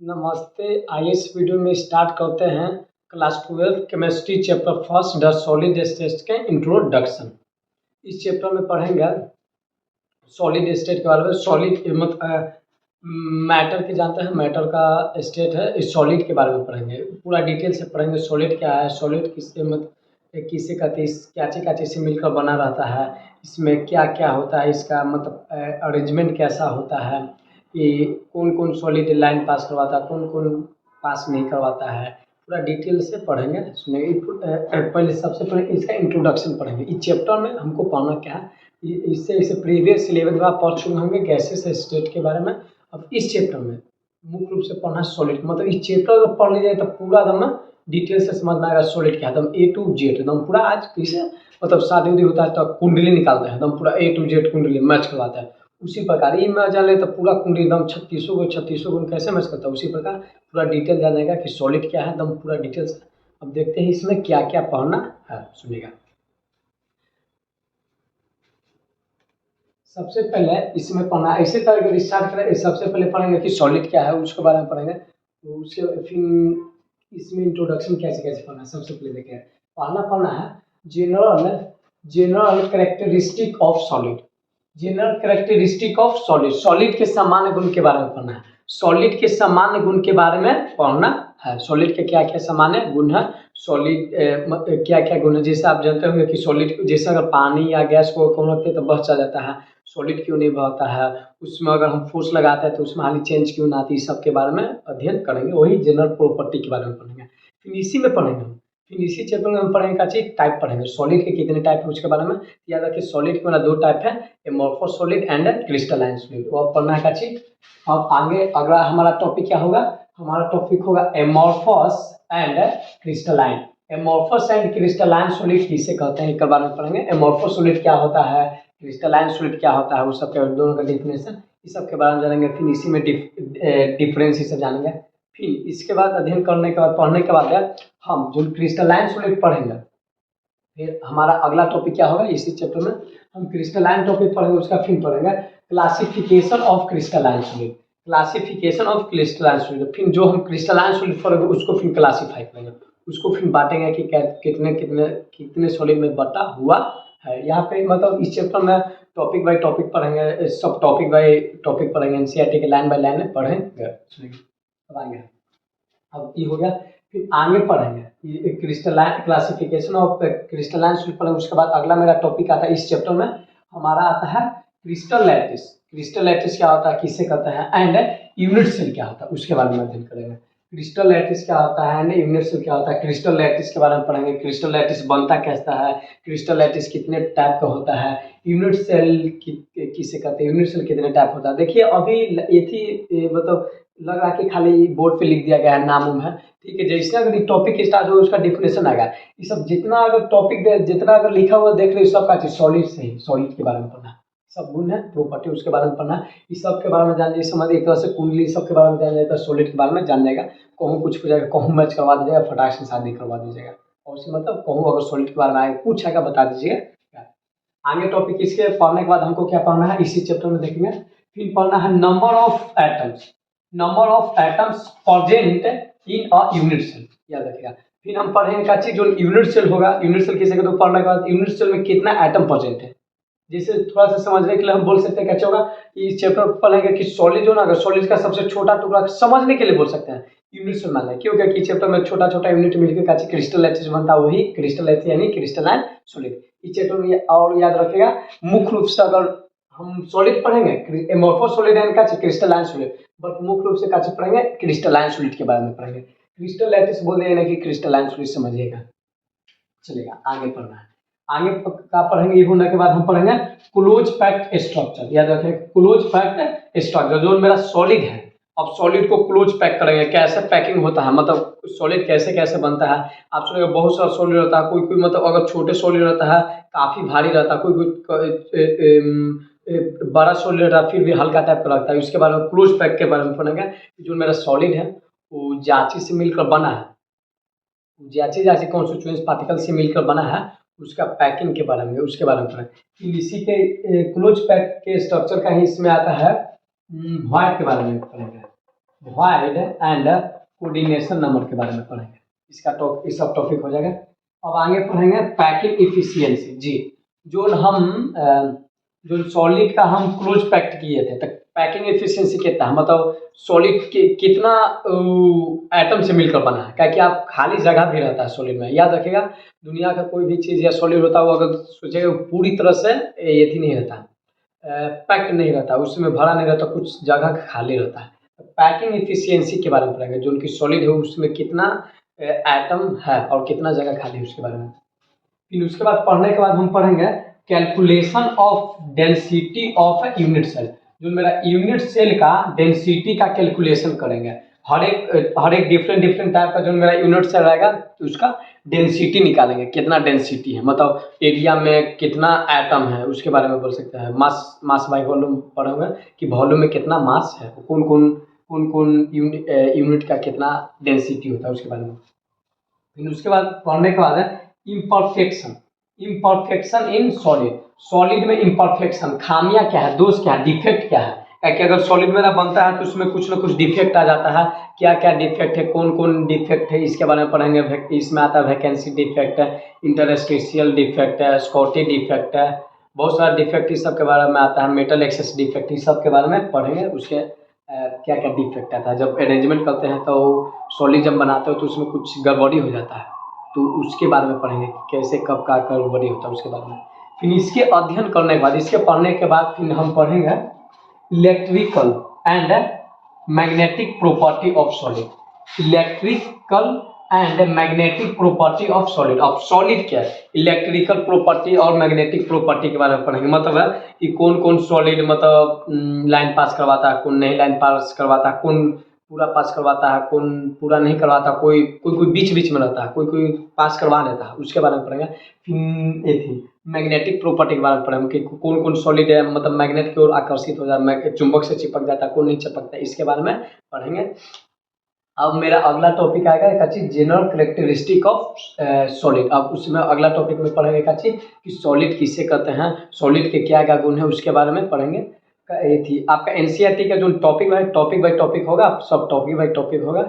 नमस्ते। आइए इस वीडियो में स्टार्ट करते हैं class 12 chemistry chapter first the solid state के इंट्रोडक्शन। इस चैप्टर में पढ़ेंगे सॉलिड स्टेट के बारे में। सॉलिड मतलब मैटर के जानते हैं, मैटर का स्टेट है। इस सॉलिड के बारे में पढ़ेंगे, पूरा डिटेल से पढ़ेंगे। सॉलिड क्या है, सॉलिड किससे मतलब किससे कहते हैं, क्या चीज़ से मिलकर बना रहता है, इसमें क्या क्या होता है, इसका मतलब अरेंजमेंट कैसा होता है, ये कौन कौन सॉलिड लाइन पास करवाता है, कौन कौन पास नहीं करवाता है, पूरा डिटेल से पढ़ेंगे। इसमें पहले सबसे पहले इसका इंट्रोडक्शन पढ़ेंगे। इस चैप्टर में हमको पढ़ना क्या है, इससे प्रीवियस सिलेबस में आप पढ़ चुके होंगे गैसेस स्टेट के बारे में। अब इस चैप्टर में मुख्य रूप से पढ़ना सॉलिड, मतलब इस चैप्टर अगर पढ़ लीजिए तो पूरा एकदम ना डिटेल से समझ में आएगा सॉलिड क्या है, एकदम ए टू जेड एकदम पूरा। आज कैसे मतलब शादी उदी होता है तो कुंडली निकालते हैं, एकदम पूरा ए टू जेड कुंडली मैच करवाता है। उसी प्रकार ये मैच जान ले तो पूरा कुंडली एकदम 3600 गुण कैसे मैच करता है, उसी प्रकार पूरा डिटेल जानेगा कि सॉलिड क्या है, एकदम पूरा डिटेल से। अब देखते हैं इसमें क्या क्या पढ़ना है, सुनिएगा। सबसे पहले इसमें पढ़ना ऐसे तरह स्टार्ट करें। सबसे पहले पढ़ेंगे कि सॉलिड क्या है, उसके बारे में पढ़ेंगे। तो उसके फिर इसमें इंट्रोडक्शन कैसे कैसे पढ़ना है, सबसे पहले देखें। पढ़ना है general general characteristic of solid. General characteristic of solid, solid के सामान्य गुण के बारे में पढ़ना है। सॉलिड के सामान्य गुण के बारे में पढ़ना है। सॉलिड के क्या क्या सामान्य गुण है, सॉलिड क्या क्या गुण है। जैसे आप जानते होंगे कि सॉलिड जैसे अगर पानी या गैस को कौन रखते हैं तो बह चला जाता है, सॉलिड क्यों नहीं बहता है, उसमें अगर हम फोर्स लगाते हैं तो उसमें हाली चेंज क्यों ना आती है, सब के बारे में अध्ययन करेंगे। वही जनरल प्रॉपर्टी के बारे में पढ़ेंगे। फिर इसी में पढ़ेंगे हम, फिर इसी चैप्टर में हम पढ़ेंगे का चीज टाइप पढ़ेंगे। सॉलिड के कितने टाइप है उसके बारे में याद रखिए। सॉलिड के दो टाइप है, amorphous solid and crystalline solid. वो पढ़ना है का चीज। अब आगे अगला हमारा टॉपिक क्या होगा, हमारा टॉपिक होगा amorphous and crystalline. Amorphous and crystalline solid किसे कहते हैं इसके बारे में पढ़ेंगे। एमोर्फस सॉलिड क्या होता है, क्रिस्टलाइन सॉलिड क्या होता है, उस सब के दोनों का डिफिनेशन इस सब के बारे में जानेंगे। फिर इसी में डिफरेंस सब जानेंगे। फिर इसके बाद अध्ययन करने के बाद पढ़ने के बाद हम जो क्रिस्टलाइन सॉलिड पढ़ेंगे, फिर हमारा अगला टॉपिक क्या होगा इसी चैप्टर में हम क्रिस्टलाइन टॉपिक पढ़ेंगे। उसका फिर पढ़ेंगे classification of crystalline solid. Classification of crystalline solid, फिर जो हम क्रिस्टलाइन सॉलिड पढ़ेंगे उसको फिर क्लासीफाई करेंगे, उसको फिर बांटेंगे कि कितने कितने कितने सॉलिड में बटा हुआ है। यहाँ पे मतलब इस चैप्टर में टॉपिक बाय टॉपिक पढ़ेंगे, सब टॉपिक बाय टॉपिक पढ़ेंगे, एनसीईआरटी के लाइन बाय लाइन पढ़ेंगे। अब आएंगे, अब ये हो गया। फिर आगे पढ़ेंगे crystalline classification of crystalline solid पढ़ेंगे। उसके बाद अगला मेरा टॉपिक आता है इस चैप्टर में, हमारा आता है क्रिस्टल लैटिस। क्रिस्टल लैटिस क्या होता है, किससे कहते हैं, एंड यूनिट सेल क्या होता है उसके बारे में अध्ययन करेंगे। क्रिस्टल लैटिस क्या होता है एंड यूनिट सेल क्या होता है, क्रिस्टल लैटिस के बारे में पढ़ेंगे। क्रिस्टल लैटिस बनता कैसा है, क्रिस्टल लैटिस कितने टाइप का होता है, यूनिट सेल किसे कहते हैं, यूनिट सेल कितने टाइप होता है। देखिए अभी ये थी मतलब लग रहा है कि खाली बोर्ड पे लिख दिया गया है, नाम उम है, ठीक है। जैसे अगर टॉपिक स्टार्ट हो उसका डिफिनेशन आएगा। ये सब जितना अगर टॉपिक जितना अगर लिखा हुआ देख रहे हो सब का चीज सॉलिड से ही, सॉलिड के बारे में पढ़ना है। सब गुण है प्रॉपर्टी उसके बारे में पढ़ना है। इस सब के बारे में जान लीजिए, समझ एक तरह से कुंडली सब के बारे में जान जाएगा, सॉलिड के बारे में जान जाएगा। कहूँ कुछ हो जाएगा, कहूँ मैच करवा दीजिएगा, फटाक से शादी करवा दीजिएगा। और उससे मतलब कहूँ अगर सॉलिड के बारे में आएगा कुछ आएगा बता दीजिएगा। आगे टॉपिक इसके पढ़ने के बाद हमको क्या पढ़ना है इसी चैप्टर में देखेंगे। फिर पढ़ना है number of atoms, number of atoms present in a unit cell, याद रखिएगा। फिर हम पढ़ेंगे का चीज जो यूनिट सेल होगा, यूनिट सेल किसे कहते हैं, पढ़ने के बाद यूनिट सेल में कितना एटम प्रेजेंट है। जैसे थोड़ा सा समझने के लिए हम बोल सकते हैं क्या होगा, इस चैप्टर पढ़ेंगे कि सॉलिड जो ना, अगर सॉलिड का सबसे छोटा टुकड़ा समझने के लिए बोल सकते हैं यूनिट सेल मान लें। क्यों, क्योंकि चैप्टर में छोटा छोटा यूनिट मिलकर का क्रिस्टल लैटिस बनता है, वही क्रिस्टल लैटिस यानी क्रिस्टलाइन सॉलिड। इस चैप्टर में और याद रखिएगा मुख्य रूप से अगर हम सॉलिड पढ़ेंगे एमोर्फस सॉलिड एंड का क्रिस्टलाइन सॉलिड, बट मुख्य रूप से का पढ़ेंगे क्रिस्टलाइन सॉलिड के बारे में पढ़ेंगे। क्रिस्टल लैटिस बोल देना कि क्रिस्टलाइन सॉलिड समझिएगा। चलेगा आगे पढ़ना है। आगे का पढ़ेंगे, ये होने के बाद हम पढ़ेंगे क्लोज पैक्ड स्ट्रक्चर। याद रखें क्लोज पैक्ड स्ट्रक्चर, जो मेरा सॉलिड है अब सॉलिड को क्लोज पैक करेंगे, कैसे पैकिंग होता है, मतलब सॉलिड कैसे कैसे बनता है। आप सुनेंगे बहुत सारा सॉलिड रहता है, कोई कोई मतलब अगर छोटे सॉलिड रहता है काफ़ी भारी रहता है, कोई बड़ा सॉलिड रहता है फिर भी हल्का टाइप का लगता है। उसके बारे में क्लोज पैक के बारे में पढ़ेंगे। जो मेरा सॉलिड है वो जांची से मिलकर बना है, जैसे जैसे कॉन्स्टिट्यूएंट पार्टिकल से मिलकर बना है उसका पैकिंग के बारे में उसके बारे में पढ़ें। फिर इसी के क्लोज पैक के स्ट्रक्चर का ही इसमें आता है व्हाइट के बारे में पढ़ेंगे। वाइड एंड कोऑर्डिनेशन नंबर के बारे में पढ़ेंगे। इसका टॉपिक इस सब टॉपिक हो जाएगा। अब आगे पढ़ेंगे पैकिंग इफिशियंसी। जी, जो हम जो सॉलिड का हम क्लोज पैक्ट किए थे, तो पैकिंग एफिशिएंसी कितना है, मतलब सॉलिड कितना एटम से मिलकर बना है। क्या कि आप खाली जगह भी रहता है सॉलिड में, याद रखिएगा। दुनिया का कोई भी चीज़ या सॉलिड होता है वो अगर सोचेगा पूरी तरह से ये थी नहीं रहता, पैक्ड नहीं रहता, उसमें भरा नहीं रहता, कुछ जगह खाली रहता है। पैकिंग एफिशिएंसी के बारे में पढ़ेंगे, जो उनकी सॉलिड है उसमें कितना एटम है और कितना जगह खाली है उसके बारे में। फिर उसके बाद पढ़ने के बाद हम पढ़ेंगे calculation of density of unit cell. जो मेरा यूनिट सेल का डेंसिटी का कैलकुलेशन करेंगे। हर एक डिफरेंट टाइप का जो मेरा यूनिट सेल रहेगा तो उसका डेंसिटी निकालेंगे, कितना डेंसिटी है, मतलब एरिया में कितना एटम है उसके बारे में बोल सकते हैं। मास बाय वॉल्यूम पढ़ोगे कि वॉल्यूम में कितना मास है, कौन कौन यूनिट का कितना डेंसिटी होता है उसके बारे में। फिर उसके बाद पढ़ने के बाद है इम्परफेक्शन इन सॉलिड। सॉलिड में इम्परफेक्शन, खामियां क्या है, दोष क्या है, डिफेक्ट क्या है। कि अगर सॉलिड मेरा बनता है तो उसमें कुछ ना कुछ डिफेक्ट आ जाता है। क्या क्या डिफेक्ट है, कौन कौन डिफेक्ट है, इसके बारे में पढ़ेंगे। इसमें आता है वैकेंसी डिफेक्ट है, इंटरस्टिशियल डिफेक्ट है, स्कॉटी डिफेक्ट है, बहुत सारा डिफेक्ट इस सब के बारे में आता है। मेटल एक्सेस डिफेक्ट, इस सब के बारे में पढ़ेंगे। उसके क्या क्या डिफेक्ट आता है, जब अरेंजमेंट करते हैं तो सॉलिड जब बनाते हो तो उसमें कुछ गड़बड़ी हो जाता है, तो उसके बारे में पढ़ेंगे कि कैसे कब का गड़बड़ी होता है उसके बारे में। फिर इसके अध्ययन करने के बाद, इसके पढ़ने के बाद फिर हम पढ़ेंगे electrical and magnetic property of solid. Electrical and magnetic property of solid. अब सॉलिड क्या है, इलेक्ट्रिकल प्रॉपर्टी और मैग्नेटिक प्रॉपर्टी के बारे में पढ़ेंगे। मतलब है कि कौन कौन सॉलिड मतलब लाइन पास करवाता है, कौन नहीं लाइन पास करवाता है, कौन पूरा पास करवाता है, कौन पूरा नहीं करवाता, कोई बीच बीच में रहता है, कोई पास करवा देता है, उसके बारे में पढ़ेंगे। फिर ये थी मैग्नेटिक प्रॉपर्टी के बारे में पढ़ेंगे कि कौन कौन सॉलिड है मतलब मैग्नेट की ओर आकर्षित हो जाता है, चुंबक से चिपक जाता है, कौन नहीं चिपकता है, इसके बारे में पढ़ेंगे। अब मेरा अगला टॉपिक आएगा एक अच्छी जनरल करेक्टरिस्टिक ऑफ सॉलिड। अब उसमें अगला टॉपिक में पढ़ेंगे एक अच्छी कि सॉलिड किसे कहते हैं, सॉलिड के क्या क्या गुण है उसके बारे में पढ़ेंगे। ये थी आपका एनसीईआरटी का जो टॉपिक बाय टॉपिक होगा, सब टॉपिक बाय टॉपिक होगा।